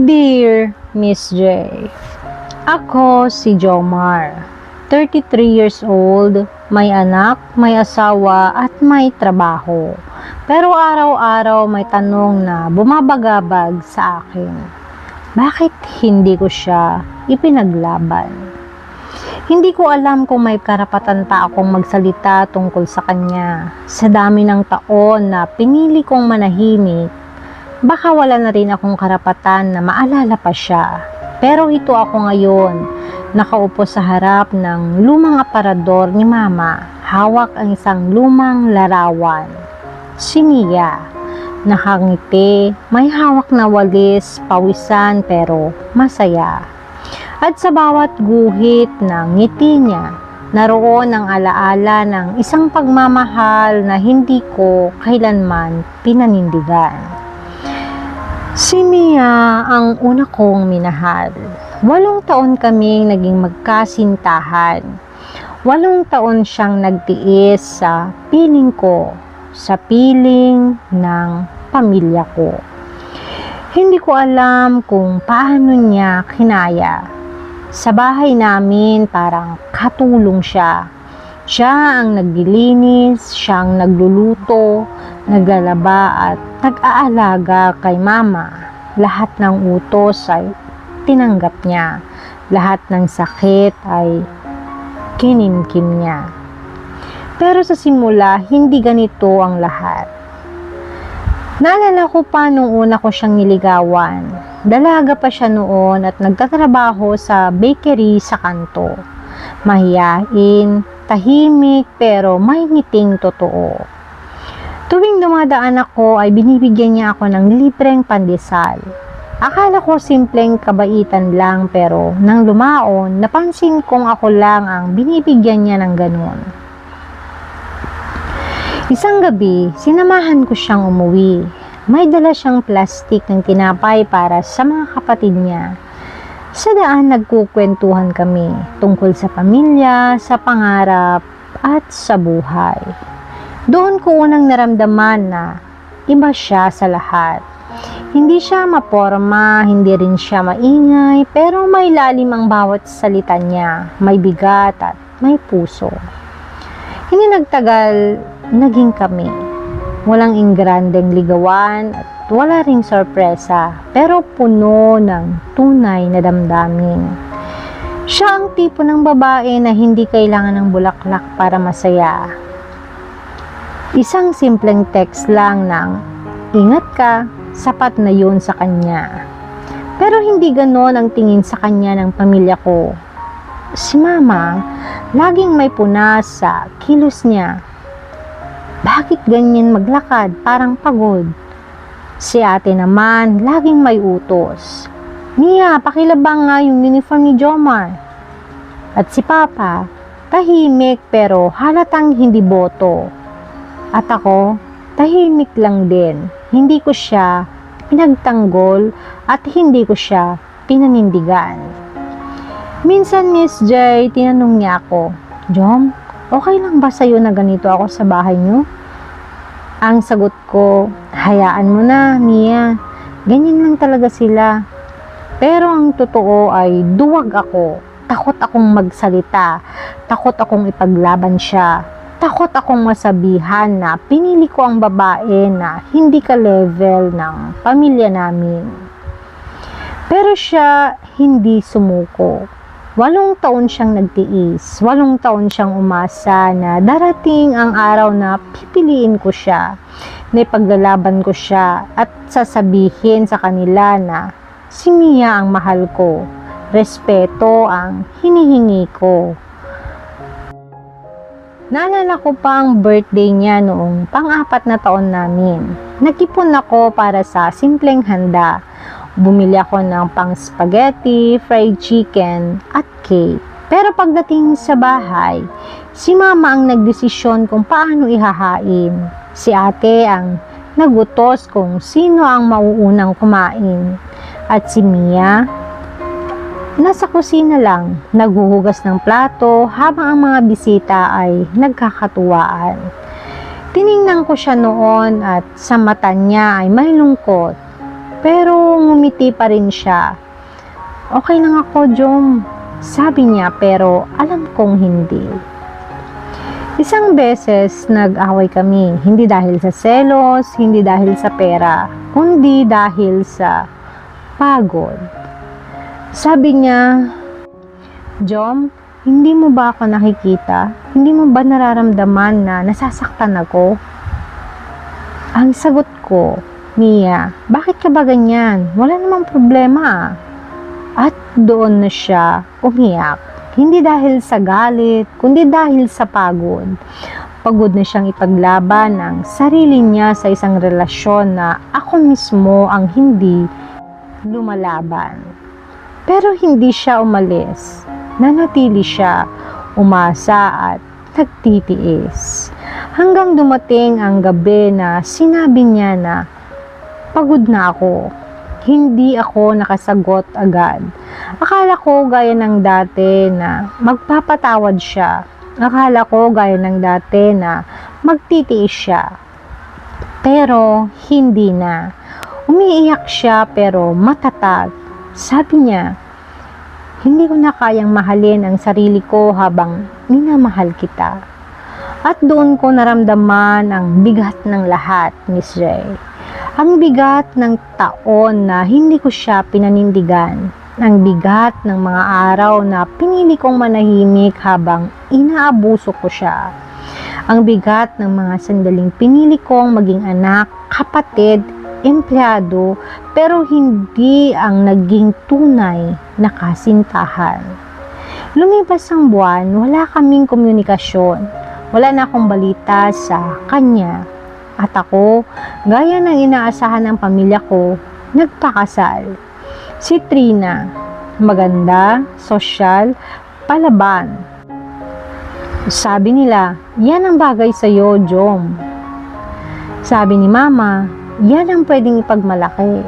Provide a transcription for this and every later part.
Dear Miss J, ako si Jomar, 33 years old, may anak, may asawa at may trabaho. Pero araw-araw may tanong na bumabagabag sa akin. Bakit hindi ko siya ipinaglaban? Hindi ko alam kung may karapatan pa akong magsalita tungkol sa kanya. Sa dami ng taon na pinili kong manahimik, baka wala na rin akong karapatan na maalala pa siya. Pero ito ako ngayon, nakaupo sa harap ng lumang aparador ni Mama, hawak ang isang lumang larawan. Si Mia, nakangiti, may hawak na walis, pawisan pero masaya. At sa bawat guhit ng ngiti niya, naroon ang alaala ng isang pagmamahal na hindi ko kailanman pinanindigan. Si Mia ang una kong minahal. 8 taon kaming naging magkasintahan. 8 taon siyang nagtiis sa piling ko, sa piling ng pamilya ko. Hindi ko alam kung paano niya kinaya. Sa bahay namin parang katulong siya. Siya ang naglilinis, siya ang nagluluto, naglalaba at nag-aalaga kay Mama. Lahat ng utos ay tinanggap niya. Lahat ng sakit ay kinimkim niya. Pero sa simula, hindi ganito ang lahat. Naalala ko pa nung una ko siyang niligawan. Dalaga pa siya noon at nagtatrabaho sa bakery sa kanto. Mahiyain, tahimik pero may ngiting totoo. Tuwing dumadaan ako ay binibigyan niya ako ng libreng pandesal. Akala ko simpleng kabaitan lang pero nang lumaon, napansin kong ako lang ang binibigyan niya ng ganun. Isang gabi, sinamahan ko siyang umuwi. May dala siyang plastik ng tinapay para sa mga kapatid niya. Sa daan nagkukwentuhan kami tungkol sa pamilya, sa pangarap at sa buhay. Doon ko unang naramdaman na iba siya sa lahat. Hindi siya maporma, hindi rin siya maingay, pero may lalim ang bawat salita niya, may bigat at may puso. Hindi nagtagal, naging kami. Walang ingrandeng ligawan at wala ring sorpresa, pero puno ng tunay na damdamin. Siya ang tipo ng babae na hindi kailangan ng bulaklak para masaya. Isang simpleng text lang ng, "Ingat ka," sapat na yun sa kanya. Pero hindi ganon ang tingin sa kanya ng pamilya ko. Si Mama, laging may punas sa kilos niya. Bakit ganyan maglakad? Parang pagod. Si ate naman, laging may utos. "Mia, pakilabang nga yung uniform ni Jomar." At si Papa, tahimik pero halatang hindi boto. At ako, tahimik lang din. Hindi ko siya pinagtanggol at hindi ko siya pinanindigan. Minsan, Miss J, tinanong niya ako, "Jom, okay lang ba sa'yo na ganito ako sa bahay niyo?" Ang sagot ko, "Hayaan mo na, Mia. Ganyan lang talaga sila." Pero ang totoo ay duwag ako. Takot akong magsalita. Takot akong ipaglaban siya. Takot akong masabihan na pinili ko ang babae na hindi ka-level ng pamilya namin. Pero siya hindi sumuko. 8 taon siyang nagtiis. 8 taon siyang umasa na darating ang araw na pipiliin ko siya, na ipaglalaban ko siya at sasabihin sa kanila na si Mia ang mahal ko. Respeto ang hinihingi ko. Naalala ko pa ang birthday niya noong pang-4 na taon namin. Nag-ipon ako para sa simpleng handa. Bumili ako ng pang-spaghetti, fried chicken, at cake. Pero pagdating sa bahay, si Mama ang nagdesisyon kung paano ihahain. Si ate ang nagutos kung sino ang mauunang kumain. At si Mia, nasa kusina lang, naghuhugas ng plato habang ang mga bisita ay nagkakatuwaan. Tiningnan ko siya noon at sa mata niya ay may lungkot. Pero ngumiti pa rin siya. Okay lang ako, Jom, sabi niya, pero alam kong hindi. Isang beses nag-away kami, hindi dahil sa selos, hindi dahil sa pera, kundi dahil sa pagod. Sabi niya, Jom, hindi mo ba ako nakikita? Hindi mo ba nararamdaman na nasasaktan ako? Ang sagot ko, Mia, bakit ka ba ganyan? Wala namang problema. At doon na siya umiyak. Hindi dahil sa galit, kundi dahil sa pagod. Pagod na siyang ipaglaban ang sarili niya sa isang relasyon na ako mismo ang hindi lumalaban. Pero hindi siya umalis. Nanatili siya, umasa at nagtitiis. Hanggang dumating ang gabi na sinabi niya na pagod na ako. Hindi ako nakasagot agad. Akala ko gaya ng dati na magpapatawad siya. Akala ko gaya ng dati na magtitiis siya. Pero hindi na. Umiiyak siya pero matatag. Sabi niya, hindi ko na kayang mahalin ang sarili ko habang minamahal kita. At doon ko naramdaman ang bigat ng lahat, Miss Ray. Ang bigat ng taon na hindi ko siya pinanindigan. Ang bigat ng mga araw na pinili kong manahimik habang inaabuso ko siya. Ang bigat ng mga sandaling pinili kong maging anak, kapatid, empleyado, pero hindi ang naging tunay na kasintahan. Lumipas ang buwan, wala kaming komunikasyon. Wala na akong balita sa kanya. At ako, gaya ng inaasahan ng pamilya ko, nagpakasal. Si Trina, maganda, sosyal, palaban. Sabi nila, yan ang bagay sa'yo, Jom. Sabi ni Mama, yan ang pwedeng ipagmalaki.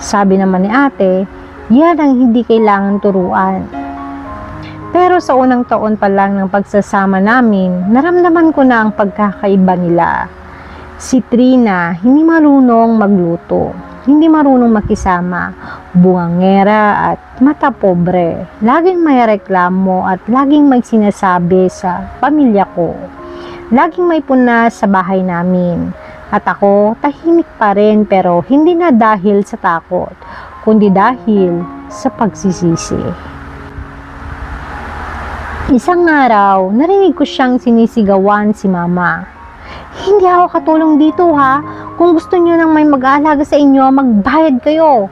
Sabi naman ni ate, yan ang hindi kailangan turuan. Pero sa unang taon pa lang ng pagsasama namin, naramdaman ko na ang pagkakaiba nila. Si Trina, hindi marunong magluto, hindi marunong makisama, bungangera at mata pobre. Laging may reklamo at laging may sinasabi sa pamilya ko. Laging may puna sa bahay namin. At ako, tahimik pa rin pero hindi na dahil sa takot, kundi dahil sa pagsisisi. Isang araw, narinig ko siyang sinisigawan si Mama. Hindi ako katulong dito ha. Kung gusto niyo nang may mag-aalaga sa inyo, magbayad kayo.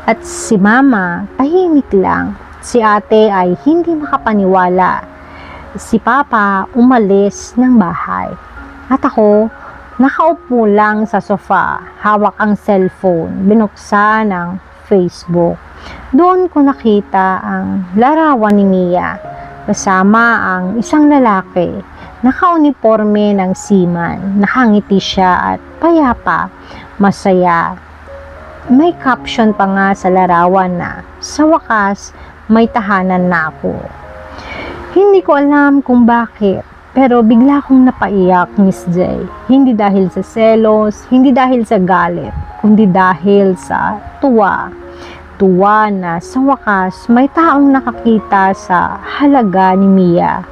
At si Mama, tahimik lang. Si ate ay hindi makapaniwala. Si Papa umalis ng bahay. At ako, nakaupo lang sa sofa, hawak ang cellphone, binuksan ang Facebook. Doon ko nakita ang larawan ni Mia, kasama ang isang lalaki, nakauniforme ng seaman, nakangiti siya at payapa, masaya. May caption pa nga sa larawan na, sa wakas, may tahanan na ako. Hindi ko alam kung bakit. Pero bigla akong napaiyak, Miss J. Hindi dahil sa selos, hindi dahil sa galit, kundi dahil sa tuwa. Tuwa na sa wakas may taong nakakita sa halaga ni Mia.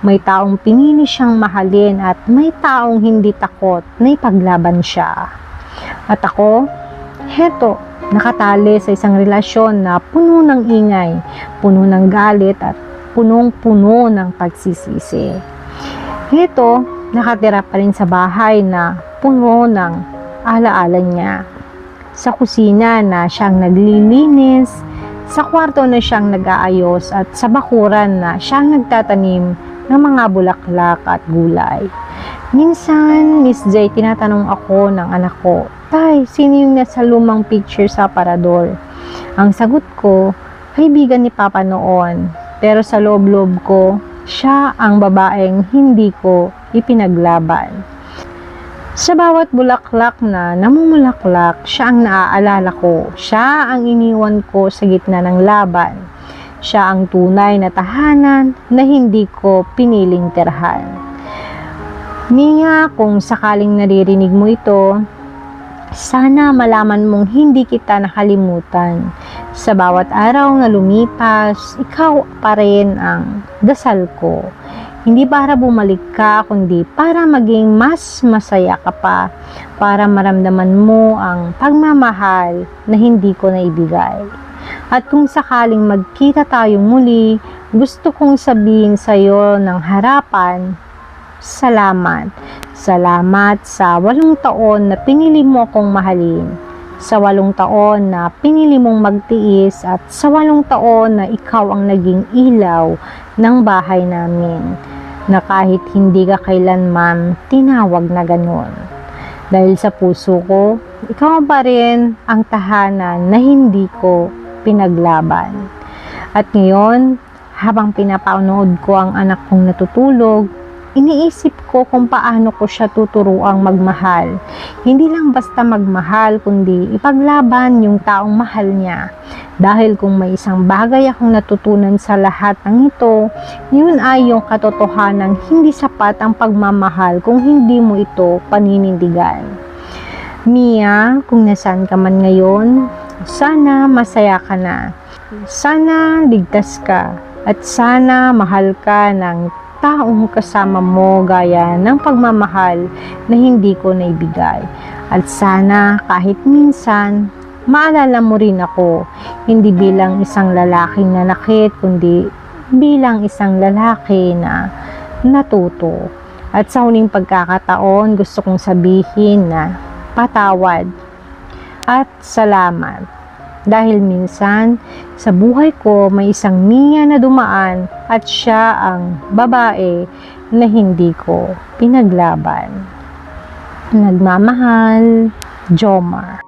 May taong pinili siyang mahalin at may taong hindi takot na ipaglaban siya. At ako, heto, nakatali sa isang relasyon na puno ng ingay, puno ng galit at punong-puno ng pagsisisi. Ito, nakatira pa rin sa bahay na puno ng alaala niya. Sa kusina na siyang naglilinis, sa kwarto na siyang nag-aayos at sa bakuran na siyang nagtatanim ng mga bulaklak at gulay. Minsan, Miss J, tinatanong ako ng anak ko, Tay, sino yung nasa lumang picture sa aparador? Ang sagot ko, kaibigan ni Papa noon. Pero sa loob-loob ko, siya ang babaeng hindi ko ipinaglaban. Sa bawat bulaklak na namumulaklak, siya ang naaalala ko. Siya ang iniwan ko sa gitna ng laban. Siya ang tunay na tahanan na hindi ko piniling tirhan. Mia, kung sakaling naririnig mo ito, Sana malaman mong hindi kita nakalimutan. Sa bawat araw na lumipas, ikaw pa rin ang dasal ko. Hindi para bumalik ka, kundi para maging mas masaya ka pa, para maramdaman mo ang pagmamahal na hindi ko naibigay. At kung sakaling magkita tayo muli, gusto kong sabihin sa iyo ng harapan, salamat. Salamat sa 8 taon na pinili mo akong mahalin. Sa 8 taon na pinili mong magtiis at sa 8 taon na ikaw ang naging ilaw ng bahay namin. Na kahit hindi ka kailanman tinawag na ganun. Dahil sa puso ko, ikaw pa rin ang tahanan na hindi ko pinaglaban. At ngayon, habang pinapanood ko ang anak kong natutulog, iniisip ko kung paano ko siya tuturuang magmahal. Hindi lang basta magmahal, kundi ipaglaban yung taong mahal niya. Dahil kung may isang bagay akong natutunan sa lahat ng ito, yun ay yung katotohanan hindi sapat ang pagmamahal kung hindi mo ito paninindigan. Mia, kung nasaan ka man ngayon, sana masaya ka na. Sana ligtas ka. At sana mahal ka ng taong kasama mo gaya ng pagmamahal na hindi ko naibigay. At sana kahit minsan, maalala mo rin ako, hindi bilang isang lalaking nanakit, kundi bilang isang lalaki na natuto. At sa huling pagkakataon, gusto kong sabihin na patawad at salamat. Dahil minsan, sa buhay ko may isang Mia na dumaan at siya ang babae na hindi ko pinaglaban. Nagmamahal, Jomar.